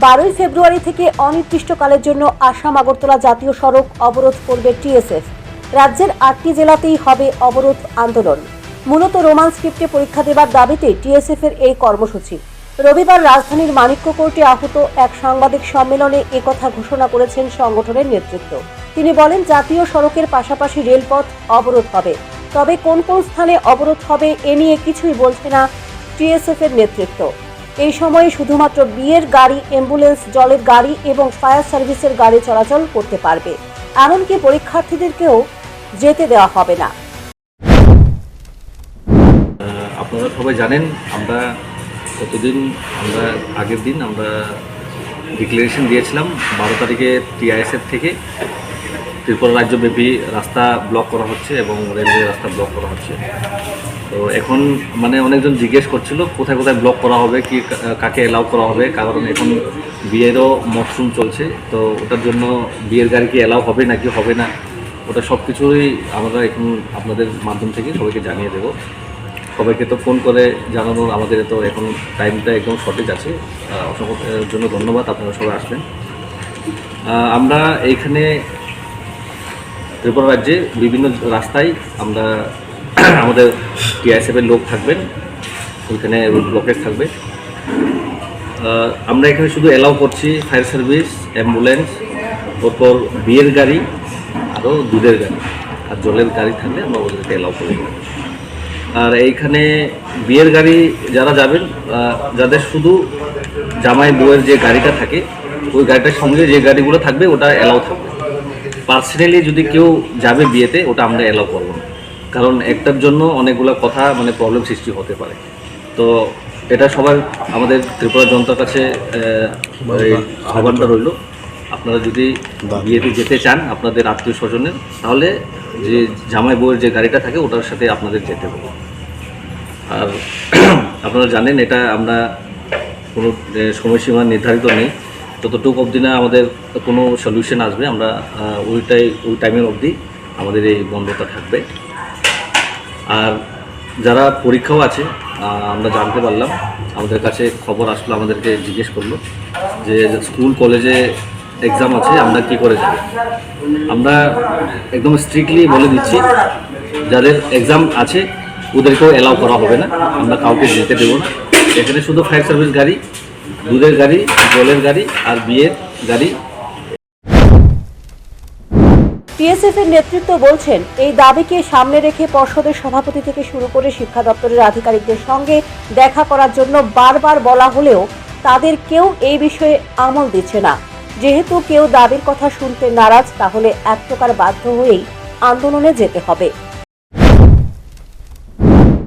12 ফেব্রুয়ারি থেকে অনির্দিষ্টকালের জন্য আসাম আগরতলা জাতীয় সড়ক অবরোধ করবে টিএসএফ। রাজ্যের 8টি জেলাতেই হবে অবরোধ আন্দোলন। মূলত রোমান স্ক্রিপ্টে পরীক্ষা দেবার দাবিতে টিএসএফ এর এই কর্মসূচি। রবিবার রাজধানীর মানিক্য কোর্টে আহত এক সাংবাদিক সম্মেলনে একথা ঘোষণা করেছেন সংগঠনের নেতৃত্ব। তিনি বলেন, জাতীয় সড়কের পাশাপাশি রেলপথ অবরোধ হবে, তবে কোন কোন স্থানে অবরোধ হবে এ নিয়ে কিছুই বলছে না টিএসএফ এর নেতৃত্ব। এই সময়ে শুধুমাত্র বিয়ের গাড়ি, অ্যাম্বুলেন্স, জলের গাড়ি এবং ফায়ার সার্ভিসের গাড়ি চলাচল করতে পারবে। এমনকি পরীক্ষার্থীদেরকেও যেতে দেওয়া হবে না। আপনারা সবাই জানেন, আমরা আগের দিন আমরা ডিক্লারেশন দিয়েছিলাম 12 তারিখে টিআইএসএফ থেকে ত্রিপুরা রাজ্যব্যাপী রাস্তা ব্লক করা হচ্ছে এবং রেলওয়ে রাস্তা ব্লক করা হচ্ছে। তো এখন অনেকজন জিজ্ঞেস করছিল কোথায় কোথায় ব্লক করা হবে, কি কাকে অ্যালাউ করা হবে, কারণ এখন বিয়েরও মরশুম চলছে। তো ওটার জন্য বিয়ের গাড়ি কি অ্যালাউ হবে নাকি হবে না, ওটা সব কিছুই আমরা এখন আপনাদের মাধ্যম থেকে সবাইকে জানিয়ে দেবো। সবাইকে তো ফোন করে জানানোর আমাদের তো এখন টাইমটা একদম শর্টেজ আছে। অসংখ্য জন্য ধন্যবাদ, আপনারা সবাই আসবেন। আমরা এইখানে ত্রিপুরা রাজ্যে বিভিন্ন রাস্তায় আমরা আমাদের টিআইএসএফের লোক থাকবেন, ওইখানে ব্লকেজ থাকবে। আমরা এখানে শুধু অ্যালাউ করছি ফায়ার সার্ভিস, অ্যাম্বুলেন্স, ওরপর বিয়ের গাড়ি, আরও দুধের গাড়ি আর জলের গাড়ি থাকলে আমরা ওদেরকে অ্যালাউ করি। আর এইখানে বিয়ের গাড়ি যারা যাবেন, যাদের শুধু জামাই বউয়ের যে গাড়িটা থাকে ওই গাড়িটার সঙ্গে যে গাড়িগুলো থাকবে ওটা অ্যালাউ থাকবে। পার্সোনালি যদি কেউ যাবে বিয়েতে, ওটা আমরা অ্যালাউ করবো না, কারণ একটার জন্য অনেকগুলো কথা প্রবলেম সৃষ্টি হতে পারে। তো এটা সবার আমাদের ত্রিপুরা জনতার কাছে আহ্বানটা রইল, আপনারা যদি বিয়েতে যেতে চান আপনাদের আত্মীয় স্বজনের, তাহলে যে জামাই বউয়ের যে গাড়িটা থাকে ওটার সাথে আপনাদের যেতে হবে। আর আপনারা জানেন, এটা আমরা কোনো সময়সীমা নির্ধারিত নেই, ততটুকু অবধি না আমাদের কোনো সলিউশন আসবে আমরা ওই টাইমের অবধি আমাদের এই বন্ধটা থাকবে। আর যারা পরীক্ষাও আছে, আমরা জানতে পারলাম, আমাদের কাছে খবর আসলো, আমাদেরকে জিজ্ঞেস করলো যে স্কুল কলেজে এক্সাম আছে, আমরা কি করে যাব। আমরা একদম স্ট্রিক্টলি বলে দিচ্ছি, যাদের এক্সাম আছে ওদেরকেও অ্যালাউ করা হবে না, আমরা কাউকে যেতে দেবো না। এখানে শুধু ফায়ার সার্ভিস গাড়ি, দুধের গাড়ি, জলের গাড়ি আর বিয়ের গাড়ি। টিএসএফ এর নেতৃত্ব বলছেন, এই দাবিকে সামনে রেখে পর্ষদের সভাপতি থেকে শুরু করে শিক্ষা দপ্তরের আধিকারিকদের সঙ্গে দেখা করার জন্য বারবার বলা হলেও তাদের কেউ এই বিষয়ে আমল দিচ্ছে না। যেহেতু কেউ দাবির কথা শুনতে নারাজ, তাহলে এক প্রকার বাধ্য হয়েই আন্দোলনে যেতে হবে।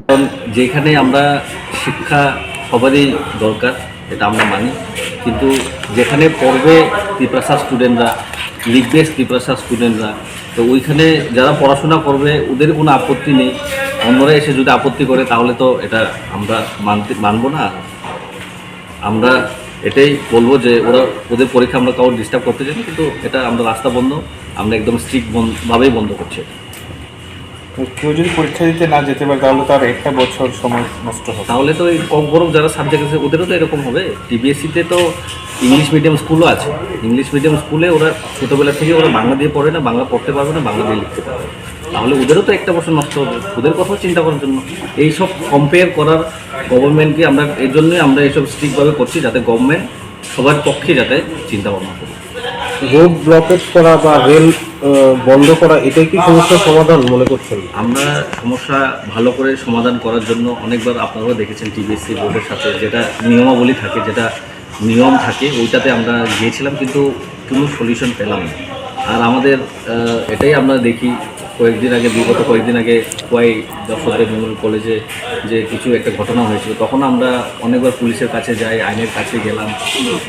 কারণ যেখানে আমরা শিক্ষা সবারই দরকার, এটা আমরা মানি, কিন্তু যেখানে পড়বে ত্রিপ্রাসাদ স্টুডেন্টরা, লিখবে ত্রিপ্রাসাদ স্টুডেন্টরা, তো ওইখানে যারা পড়াশোনা করবে ওদের কোনো আপত্তি নেই। অন্যরা এসে যদি আপত্তি করে তাহলে তো এটা আমরা মানবো না। আমরা এটাই বলবো যে ওদের পরীক্ষা আমরা কাউকে ডিস্টার্ব করতে চাই না, কিন্তু এটা আমরা রাস্তা বন্ধ, আমরা একদম স্ট্রিক্ট ভাবেই বন্ধ করছি। কেউ যদি পরীক্ষা দিতে না যেতে পারে তাহলে তার একটা বছর সময় নষ্ট হবে। তাহলে তো এই কম বরং যারা সাবজেক্ট আছে ওদেরও তো এরকম হবে। টিবিএসসিতে তো ইংলিশ মিডিয়াম স্কুলও আছে, ইংলিশ মিডিয়াম স্কুলে ওরা ছোটোবেলা থেকে ওরা বাংলা দিয়ে পড়ে না, বাংলা পড়তে পারবে না, বাংলা দিয়ে লিখতে পারবে, তাহলে ওদেরও তো একটা বছর নষ্ট হবে। ওদের কথাও চিন্তা করার জন্য এইসব কম্পেয়ার করার গভর্নমেন্টকে আমরা এই জন্যই আমরা এইসব স্ট্রিক্টভাবে করছি, যাতে গভর্নমেন্ট সবার পক্ষে যাতে চিন্তা ভাবনা করে। রোড ব্লকেজ করা বা রেল বন্ধ করা, এটাই কি সমস্যার সমাধান মনে করছেন? আমরা সমস্যা ভালো করে সমাধান করার জন্য অনেকবার আপনারাও দেখেছেন টিবিএসসি বোর্ডের সাথে যেটা নিয়মাবলী থাকে, যেটা নিয়ম থাকে, ওইটাতে আমরা গিয়েছিলাম, কিন্তু কোনো সলিউশন পেলাম না। আর আমাদের এটাই আমরা দেখি, বিগত কয়েকদিন আগে দর্শকদের মেমোরিয়াল কলেজে যে কিছু একটা ঘটনা হয়েছিল, তখন আমরা অনেকবার পুলিশের কাছে যাই, আইনের কাছে গেলাম,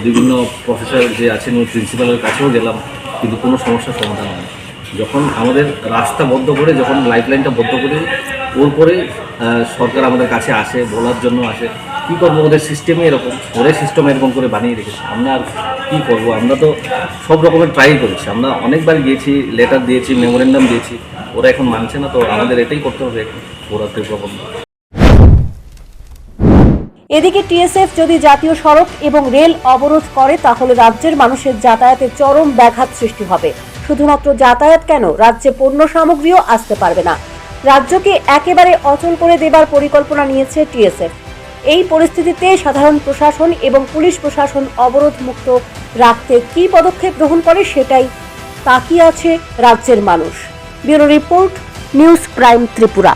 বিভিন্ন প্রফেসর যে আছেন ওই প্রিন্সিপালের কাছেও গেলাম, কিন্তু কোনো সমস্যার সমাধান হয় না। যখন আমাদের রাস্তা বন্ধ করে, যখন লাইফলাইনটা বন্ধ করে, ওর পরে সরকার আমাদের কাছে আসে, বলার জন্য আসে। কী করবো, ওদের সিস্টেমে এরকম, ওদের সিস্টেম এরকম করে বানিয়ে রেখেছে। আমরা আর কী করবো, আমরা তো সব রকমের ট্রাই করেছি, আমরা অনেকবার গিয়েছি, লেটার দিয়েছি, মেমোরেন্ডাম দিয়েছি, ওরা এখন মানছে না। তো আমাদের এটাই করতে হবে, ওরা ত্রিপুরা বন্ধ। এদিকে টিএসএফ যদি জাতীয় সড়ক এবং রেল অবরোধ করে তাহলে রাজ্যের মানুষের যাতায়াতে চরম ব্যাঘাত সৃষ্টি হবে। শুধুমাত্র যাতায়াত কেন, রাজ্যে পণ্য সামগ্রীও আসতে পারবে না। রাজ্যকে একেবারে অচল করে দেবার পরিকল্পনা নিয়েছে টিএসএফ। এই পরিস্থিতিতে সাধারণ প্রশাসন এবং পুলিশ প্রশাসন অবরোধ মুক্ত রাখতে কী পদক্ষেপ গ্রহণ করে সেটাই তাকিয়ে আছে রাজ্যের মানুষ। Bureau report, news prime Tripura.